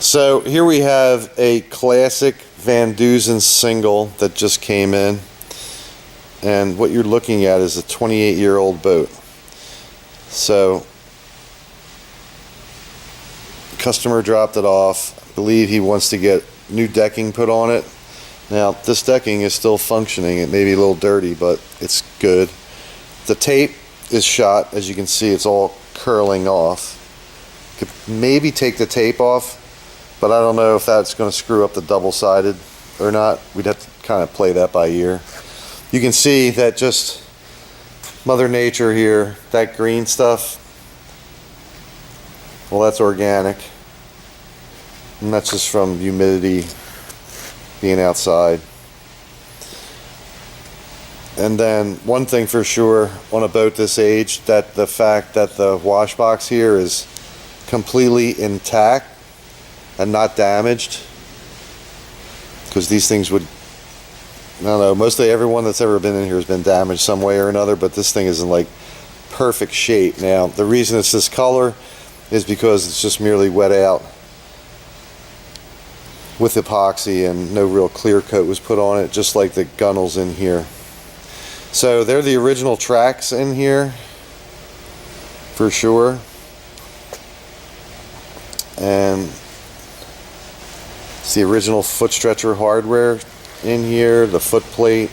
So here we have a classic Van Dusen single that just came in, and what you're looking at is a 28-year-old boat. So customer dropped it off. I believe he wants to get new decking put on it. Now this decking is still functioning. It may be a little dirty, but it's good. The tape is shot. As you can see, it's all curling off. Could maybe take the tape off, but I don't know if that's going to screw up the double-sided or not. We'd have to kind of play that by ear. You can see that just Mother Nature here, that green stuff, well, that's organic. And that's just from humidity being outside. And then one thing for sure on a boat this age, that the fact that the wash box here is completely intact and not damaged, because these things would, I don't know, mostly everyone that's ever been in here has been damaged some way or another, but this thing is in like perfect shape. Now the reason it's this color is because it's just merely wet out with epoxy and no real clear coat was put on it, just like the gunnels in here. So they're the original tracks in here for sure. And it's the original foot stretcher hardware in here, the foot plate.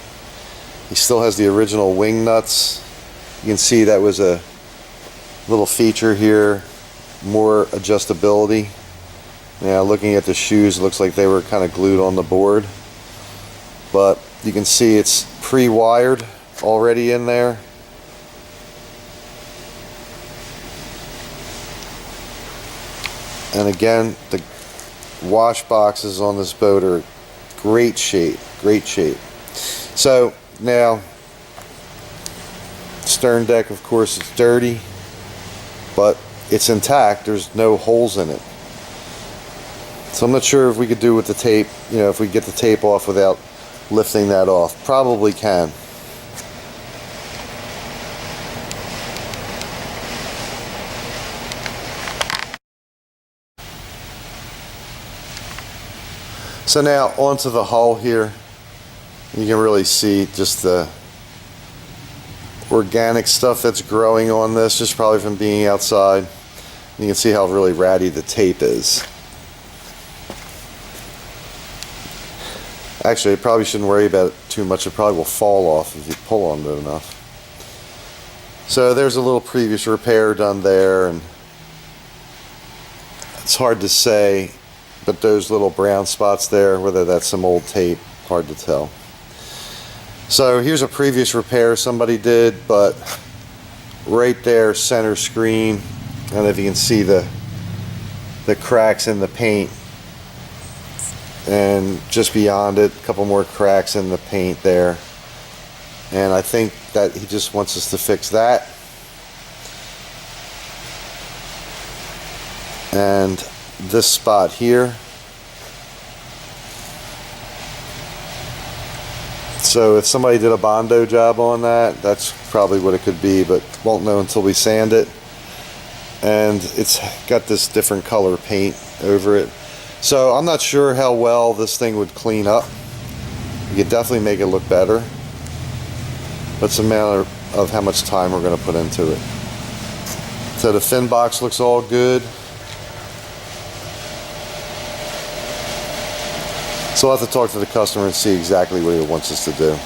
He still has the original wing nuts. You can see that was a little feature here, more adjustability. Now looking at the shoes, it looks like they were kind of glued on the board, but you can see it's pre-wired already in there. And again, the wash boxes on this boat are great shape, great shape. So now, stern deck of course is dirty, but it's intact. There's no holes in it. So I'm not sure if we could do with the tape, if we get the tape off without lifting that off. Probably can. So now onto the hull here. You can really see just the organic stuff that's growing on this, just probably from being outside. You can see how really ratty the tape is. Actually, I probably shouldn't worry about it too much. It probably will fall off if you pull on it enough. So there's a little previous repair done there, and it's hard to say, but those little brown spots there, whether that's some old tape, hard to tell. So here's a previous repair somebody did, but right there, center screen, and if you can see the cracks in the paint, and just beyond it, a couple more cracks in the paint there. And I think that he just wants us to fix that. And this spot here. So if somebody did a Bondo job on that, that's probably what it could be, but won't know until we sand it. And it's got this different color paint over it. So I'm not sure how well this thing would clean up. You could definitely make it look better, but it's a matter of how much time we're going to put into it. So the fin box looks all good. So I'll have to talk to the customer and see exactly what he wants us to do.